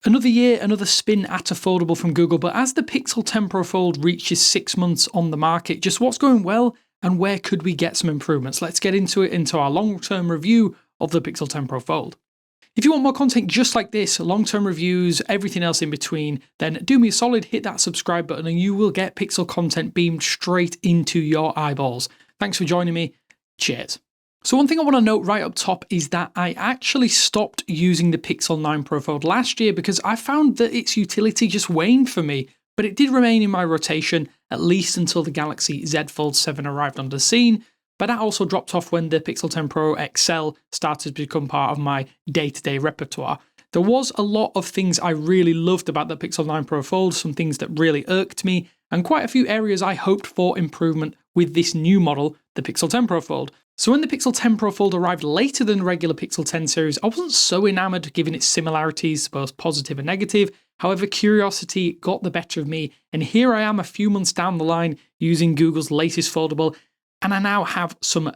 Another year, another spin at a foldable from Google, but as the Pixel 10 Pro Fold reaches 6 months on the market, just what's going well and where could we get some improvements? Let's get into our long-term review of the Pixel 10 Pro Fold. If you want more content just like this, long-term reviews, everything else in between, then do me a solid, hit that subscribe button and you will get Pixel content beamed straight into your eyeballs. Thanks for joining me. Cheers. So one thing I want to note right up top is that I actually stopped using the Pixel 9 Pro Fold last year because I found that its utility just waned for me, but it did remain in my rotation at least until the Galaxy Z Fold 7 arrived on the scene, but that also dropped off when the Pixel 10 Pro XL started to become part of my day-to-day repertoire. There was a lot of things I really loved about the Pixel 9 Pro Fold, some things that really irked me, and quite a few areas I hoped for improvement with this new model, the Pixel 10 Pro Fold. So when the Pixel 10 Pro Fold arrived later than the regular Pixel 10 series, I wasn't so enamoured given its similarities, both positive and negative. However, curiosity got the better of me, and here I am a few months down the line using Google's latest foldable, and I now have some,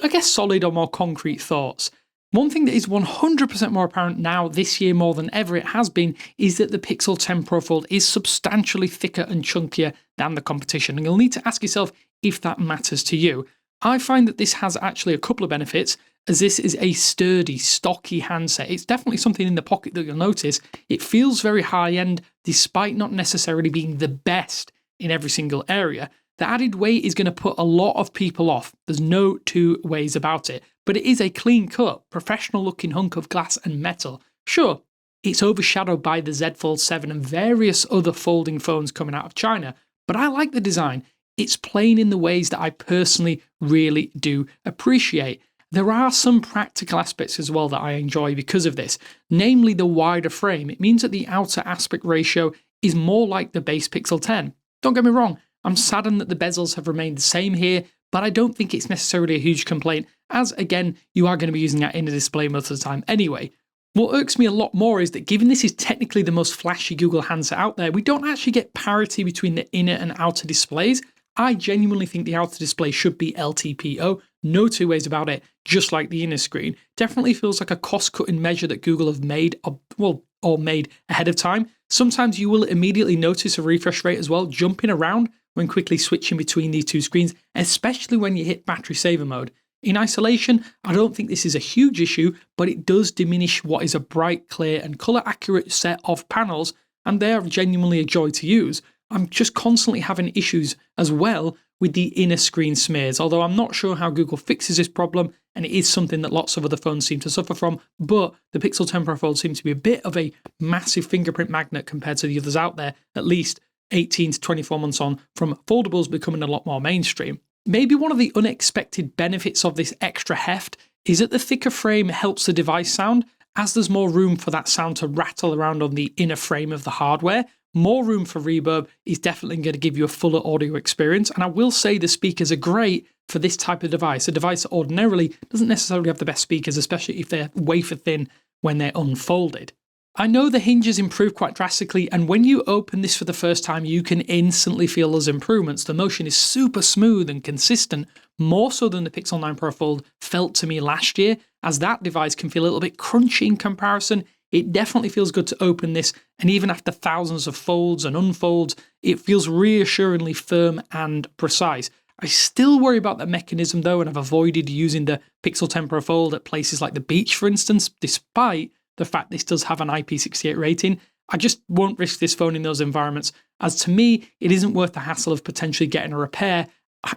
I guess, solid or more concrete thoughts. One thing that is 100% more apparent now this year more than ever it has been is that the Pixel 10 Pro Fold is substantially thicker and chunkier than the competition, and you'll need to ask yourself if that matters to you. I find that this has actually a couple of benefits, as this is a sturdy, stocky handset. It's definitely something in the pocket that you'll notice. It feels very high-end, despite not necessarily being the best in every single area. The added weight is going to put a lot of people off. There's no two ways about it. But it is a clean-cut, professional-looking hunk of glass and metal. Sure, it's overshadowed by the Z Fold 7 and various other folding phones coming out of China, but I like the design. It's plain in the ways that I personally really do appreciate. There are some practical aspects as well that I enjoy because of this, namely the wider frame. It means that the outer aspect ratio is more like the base Pixel 10. Don't get me wrong, I'm saddened that the bezels have remained the same here, but I don't think it's necessarily a huge complaint, as again, you are going to be using that inner display most of the time anyway. What irks me a lot more is that given this is technically the most flashy Google handset out there, we don't actually get parity between the inner and outer displays. I genuinely think the outer display should be LTPO, no two ways about it, just like the inner screen. Definitely feels like a cost-cutting measure that Google have made, or made ahead of time. Sometimes you will immediately notice a refresh rate as well, jumping around when quickly switching between these two screens, especially when you hit battery saver mode. In isolation, I don't think this is a huge issue, but it does diminish what is a bright, clear, and colour-accurate set of panels, and they are genuinely a joy to use. I'm just constantly having issues as well with the inner screen smears, although I'm not sure how Google fixes this problem, and it is something that lots of other phones seem to suffer from, but the Pixel 10 Pro Fold seems to be a bit of a massive fingerprint magnet compared to the others out there, at least 18 to 24 months on, from foldables becoming a lot more mainstream. Maybe one of the unexpected benefits of this extra heft is that the thicker frame helps the device sound, as there's more room for that sound to rattle around on the inner frame of the hardware. More room for reverb is definitely going to give you a fuller audio experience, and I will say the speakers are great for this type of device, a device that ordinarily doesn't necessarily have the best speakers, especially if they're wafer thin when they're unfolded. I know the Hinge has improved quite drastically, and when you open this for the first time, you can instantly feel those improvements. The motion is super smooth and consistent, more so than the Pixel 9 Pro Fold felt to me last year, as that device can feel a little bit crunchy in comparison. It definitely feels good to open this, and even after thousands of folds and unfolds, it feels reassuringly firm and precise. I still worry about the mechanism though, and I've avoided using the Pixel 10 Pro Fold at places like the beach, for instance, despite the fact this does have an IP68 rating. I just won't risk this phone in those environments, as to me, it isn't worth the hassle of potentially getting a repair,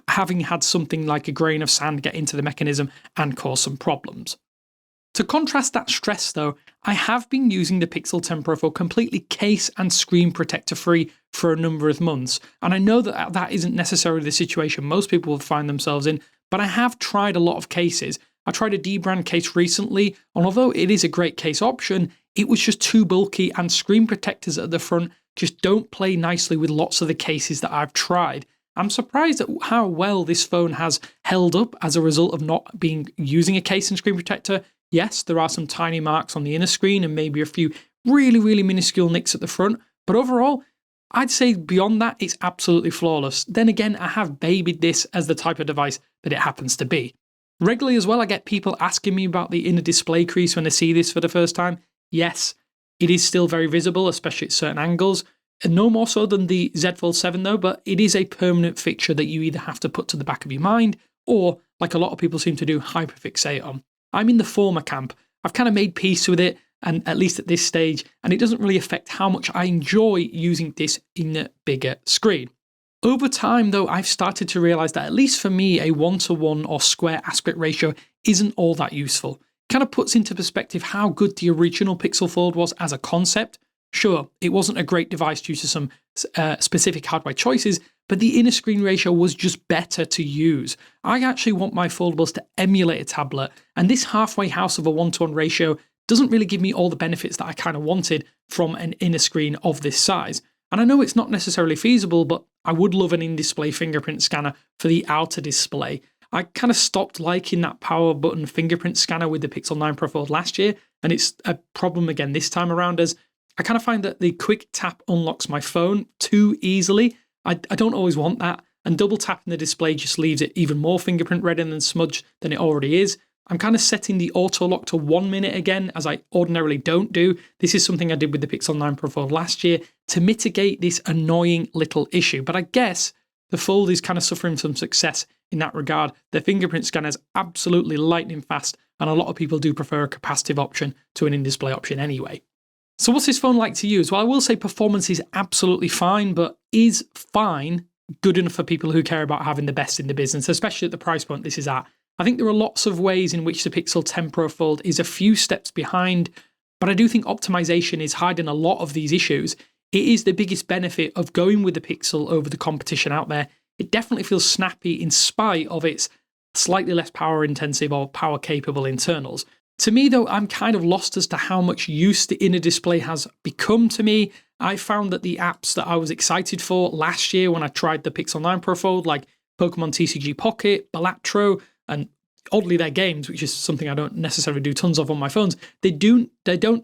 having had something like a grain of sand get into the mechanism and cause some problems. To contrast that stress though, I have been using the Pixel 10 Pro Fold completely case and screen protector free for a number of months, and I know that that isn't necessarily the situation most people will find themselves in, but I have tried a lot of cases. I tried a D-brand case recently, and although it is a great case option, it was just too bulky, and screen protectors at the front just don't play nicely with lots of the cases that I've tried. I'm surprised at how well this phone has held up as a result of not using a case and screen protector. Yes, there are some tiny marks on the inner screen and maybe a few really minuscule nicks at the front, but overall, I'd say beyond that, it's absolutely flawless. Then again, I have babied this as the type of device that it happens to be. Regularly as well, I get people asking me about the inner display crease when they see this for the first time. Yes, It is still very visible, especially at certain angles. And no more so than the Z Fold 7 though, but it is a permanent fixture that you either have to put to the back of your mind or, like a lot of people seem to do, hyperfixate on. I'm in the former camp. I've kind of made peace with it, and at least at this stage, and it doesn't really affect how much I enjoy using this in a bigger screen. Over time though, I've started to realize that at least for me, a 1:1 or square aspect ratio isn't all that useful. It kind of puts into perspective how good the original Pixel Fold was as a concept. Sure, it wasn't a great device due to some specific hardware choices, but the inner screen ratio was just better to use. I actually want my foldables to emulate a tablet, and this halfway house of a 1:1 ratio doesn't really give me all the benefits that I kind of wanted from an inner screen of this size. And I know it's not necessarily feasible, but I would love an in-display fingerprint scanner for the outer display. I kind of stopped liking that power button fingerprint scanner with the Pixel 9 Pro Fold last year, and it's a problem again this time around, as I kind of find that the quick tap unlocks my phone too easily. I don't always want that, and double tapping the display just leaves it even more fingerprint ready and smudged than it already is. I'm kind of setting the auto lock to 1 minute again, as I ordinarily don't do. This is something I did with the Pixel 9 Pro Fold last year to mitigate this annoying little issue. But I guess the Fold is kind of suffering some success in that regard. The fingerprint scanner is absolutely lightning fast, and a lot of people do prefer a capacitive option to an in-display option anyway. So what's this phone like to use? Well, I will say performance is absolutely fine, but is fine good enough for people who care about having the best in the business, especially at the price point this is at? I think there are lots of ways in which the Pixel 10 Pro Fold is a few steps behind, but I do think optimization is hiding a lot of these issues. It is the biggest benefit of going with the Pixel over the competition out there. It definitely feels snappy in spite of its slightly less power intensive or power capable internals. To me though, I'm kind of lost as to how much use the inner display has become to me. I found that the apps that I was excited for last year when I tried the Pixel 9 Pro Fold, like Pokemon TCG Pocket, Balatro, and oddly their games, which is something I don't necessarily do tons of on my phones, they don't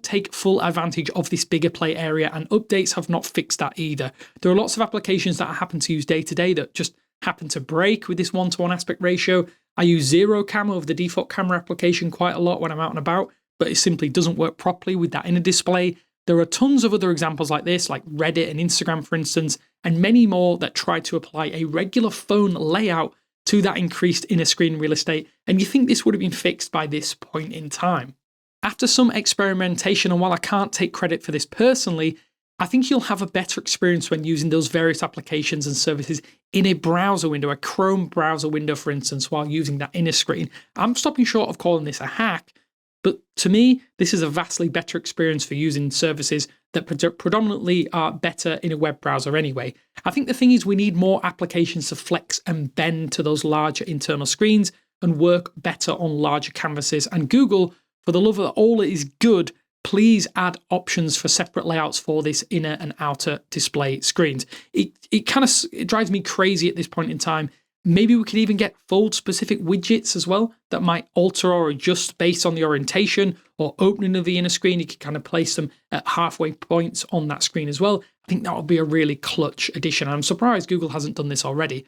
take full advantage of this bigger play area, and updates have not fixed that either. There are lots of applications that I happen to use day to day that just happen to break with this 1:1 aspect ratio. I use zero cam over the default camera application quite a lot when I'm out and about, but it simply doesn't work properly with that inner display. There are tons of other examples like this, like Reddit and Instagram for instance, and many more that try to apply a regular phone layout to that increased inner screen real estate, and you think this would have been fixed by this point in time. After some experimentation, and while I can't take credit for this personally, I think you'll have a better experience when using those various applications and services in a browser window, a Chrome browser window for instance, while using that inner screen. I'm stopping short of calling this a hack, but to me, this is a vastly better experience for using services that predominantly are better in a web browser anyway. I think the thing is we need more applications to flex and bend to those larger internal screens and work better on larger canvases. And Google, for the love of all that is good, please add options for separate layouts for this inner and outer display screens. It drives me crazy at this point in time. Maybe we could even get fold-specific widgets as well that might alter or adjust based on the orientation or opening of the inner screen. You could kind of place them at halfway points on that screen as well. I think that would be a really clutch addition. I'm surprised Google hasn't done this already.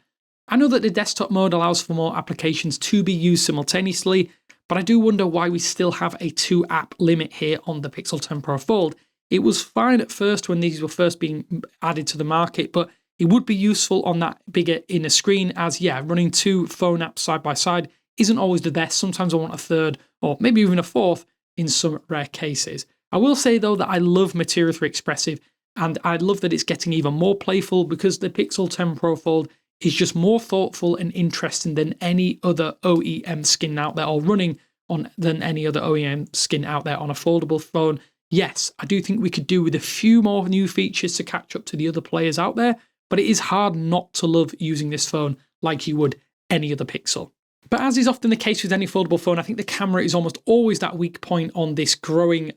I know that the desktop mode allows for more applications to be used simultaneously, but I do wonder why we still have a 2-app limit here on the Pixel 10 Pro Fold. It was fine at first when these were first being added to the market, but it would be useful on that bigger inner screen as, running 2 phone apps side by side isn't always the best. Sometimes I want a third or maybe even a fourth in some rare cases. I will say though that I love Material 3 Expressive, and I love that it's getting even more playful because the Pixel 10 Pro Fold is just more thoughtful and interesting than any other OEM skin out there, or running on than any other OEM skin out there on a foldable phone. Yes, I do think we could do with a few more new features to catch up to the other players out there, but it is hard not to love using this phone like you would any other Pixel. But as is often the case with any foldable phone, I think the camera is almost always that weak point on this growing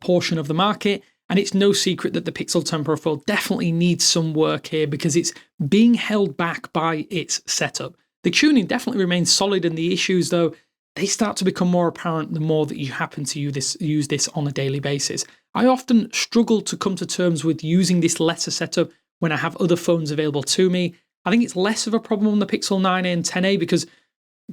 portion of the market. And it's no secret that the Pixel 10 Pro Fold definitely needs some work here because it's being held back by its setup. The tuning definitely remains solid, and the issues, though, they start to become more apparent the more that you happen to use this on a daily basis. I often struggle to come to terms with using this lesser setup when I have other phones available to me. I think it's less of a problem on the Pixel 9a and 10a because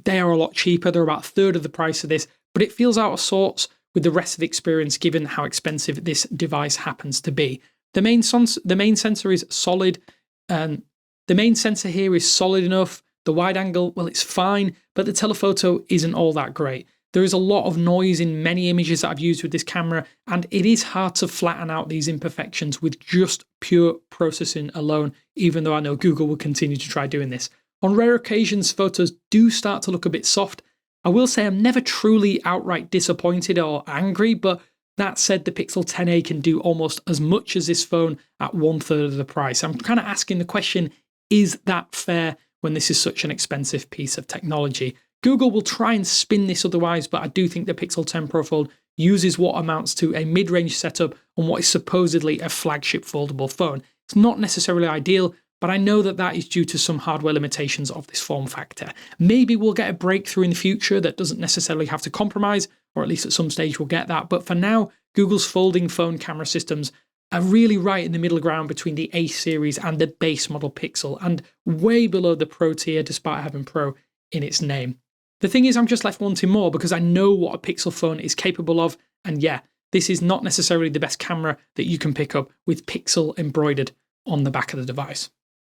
they are a lot cheaper. They're about a third of the price of this, but it feels out of sorts with the rest of the experience given how expensive this device happens to be. The main sensor is solid, and the main sensor here is solid enough. The wide angle, well, it's fine, but the telephoto isn't all that great. There is a lot of noise in many images that I've used with this camera, and it is hard to flatten out these imperfections with just pure processing alone, even though I know Google will continue to try doing this. On rare occasions, photos do start to look a bit soft. I will say I'm never truly outright disappointed or angry, but that said, the Pixel 10a can do almost as much as this phone at 1/3 of the price. I'm kind of asking the question, is that fair when this is such an expensive piece of technology? Google will try and spin this otherwise, but I do think the Pixel 10 Pro Fold uses what amounts to a mid-range setup on what is supposedly a flagship foldable phone. It's not necessarily ideal, but I know that that is due to some hardware limitations of this form factor. Maybe we'll get a breakthrough in the future that doesn't necessarily have to compromise, or at least at some stage we'll get that. But for now, Google's folding phone camera systems are really right in the middle ground between the A series and the base model Pixel, and way below the Pro tier despite having Pro in its name. The thing is, I'm just left wanting more because I know what a Pixel phone is capable of, and yeah, this is not necessarily the best camera that you can pick up with Pixel embroidered on the back of the device.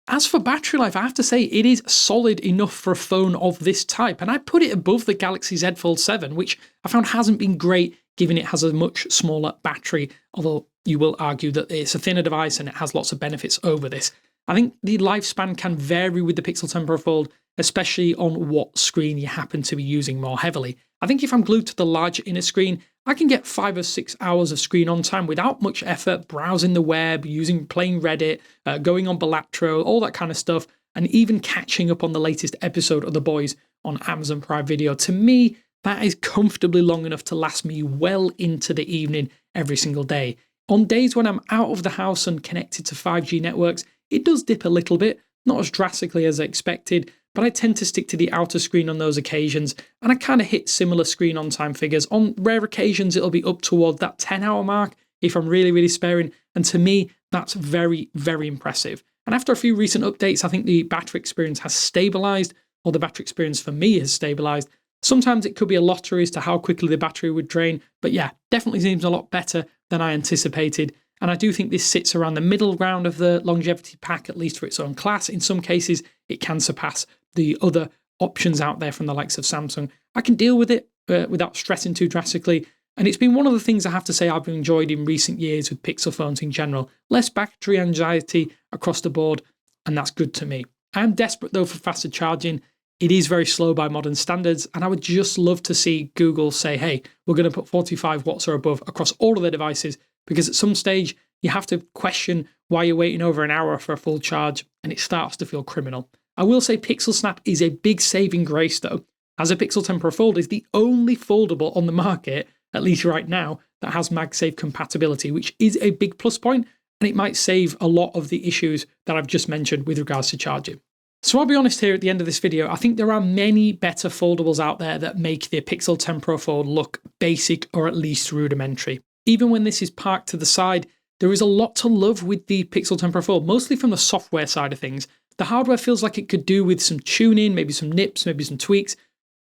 As for battery life, I have to say it is solid enough for a phone of this type, and I put it above the Galaxy Z Fold 7, which I found hasn't been great given it has a much smaller battery, although you will argue that it's a thinner device and it has lots of benefits over this. I think the lifespan can vary with the Pixel 10 Pro Fold, especially on what screen you happen to be using more heavily. I think if I'm glued to the larger inner screen, I can get 5 or 6 hours of screen on time without much effort, browsing the web, playing Reddit, going on Balatro, all that kind of stuff, and even catching up on the latest episode of The Boys on Amazon Prime Video. To me, that is comfortably long enough to last me well into the evening every single day. On days when I'm out of the house and connected to 5G networks, it does dip a little bit, not as drastically as I expected, but I tend to stick to the outer screen on those occasions, and I kind of hit similar screen on time figures. On rare occasions, it'll be up toward that 10-hour mark if I'm really, really sparing, and to me, that's very, very impressive. And after a few recent updates, I think the battery experience has stabilized, or the battery experience for me has stabilized. Sometimes it could be a lottery as to how quickly the battery would drain, but yeah, definitely seems a lot better than I anticipated. And I do think this sits around the middle ground of the longevity pack, at least for its own class. In some cases, it can surpass the other options out there from the likes of Samsung. I can deal with it without stressing too drastically. And it's been one of the things I have to say I've enjoyed in recent years with Pixel phones in general. Less battery anxiety across the board, and that's good to me. I am desperate though for faster charging. It is very slow by modern standards, and I would just love to see Google say, hey, we're going to put 45 watts or above across all of their devices, because at some stage you have to question why you're waiting over an hour for a full charge, and it starts to feel criminal. I will say Pixel Snap is a big saving grace though, as a Pixel 10 Pro Fold is the only foldable on the market, at least right now, that has MagSafe compatibility, which is a big plus point, and it might save a lot of the issues that I've just mentioned with regards to charging. So I'll be honest here at the end of this video, I think there are many better foldables out there that make the Pixel 10 Pro Fold look basic or at least rudimentary. Even when this is parked to the side, there is a lot to love with the Pixel 10 Pro Fold, mostly from the software side of things. The hardware feels like it could do with some tuning, maybe some nips, maybe some tweaks.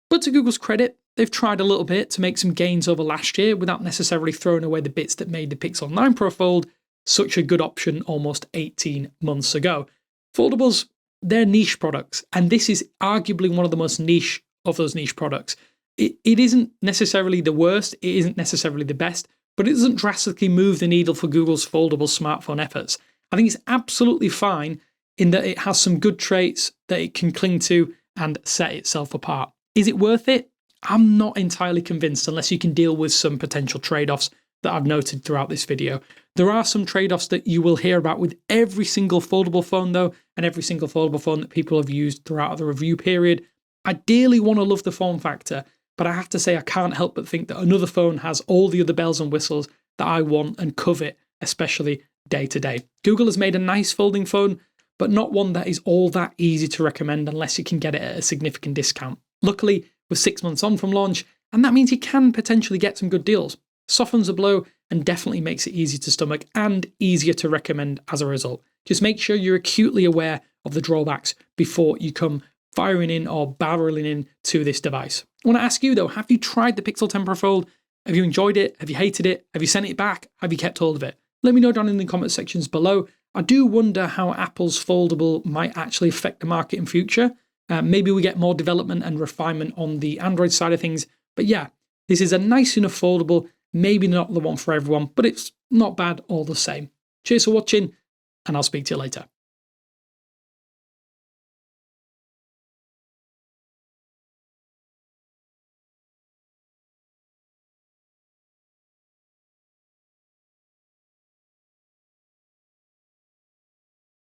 But to Google's credit, they've tried a little bit to make some gains over last year without necessarily throwing away the bits that made the Pixel 9 Pro Fold such a good option almost 18 months ago. Foldables, they're niche products, and this is arguably one of the most niche of those niche products. It isn't necessarily the worst, it isn't necessarily the best, but it doesn't drastically move the needle for Google's foldable smartphone efforts. I think it's absolutely fine in that it has some good traits that it can cling to and set itself apart. Is it worth it? I'm not entirely convinced unless you can deal with some potential trade-offs that I've noted throughout this video. There are some trade-offs that you will hear about with every single foldable phone though, and every single foldable phone that people have used throughout the review period. I dearly want to love the form factor, but I have to say I can't help but think that another phone has all the other bells and whistles that I want and covet, especially day to day. Google has made a nice folding phone, but not one that is all that easy to recommend unless you can get it at a significant discount. Luckily, we're 6 months on from launch, and that means you can potentially get some good deals. Softens the blow and definitely makes it easy to stomach and easier to recommend as a result. Just make sure you're acutely aware of the drawbacks before you come firing in or barreling in to this device. I want to ask you though, have you tried the Pixel 10 Pro Fold? Have you enjoyed it? Have you hated it? Have you sent it back? Have you kept hold of it? Let me know down in the comment sections below. I do wonder how Apple's foldable might actually affect the market in future. Maybe we get more development and refinement on the Android side of things. But yeah, this is a nice enough foldable, maybe not the one for everyone, but it's not bad all the same. Cheers for watching, and I'll speak to you later.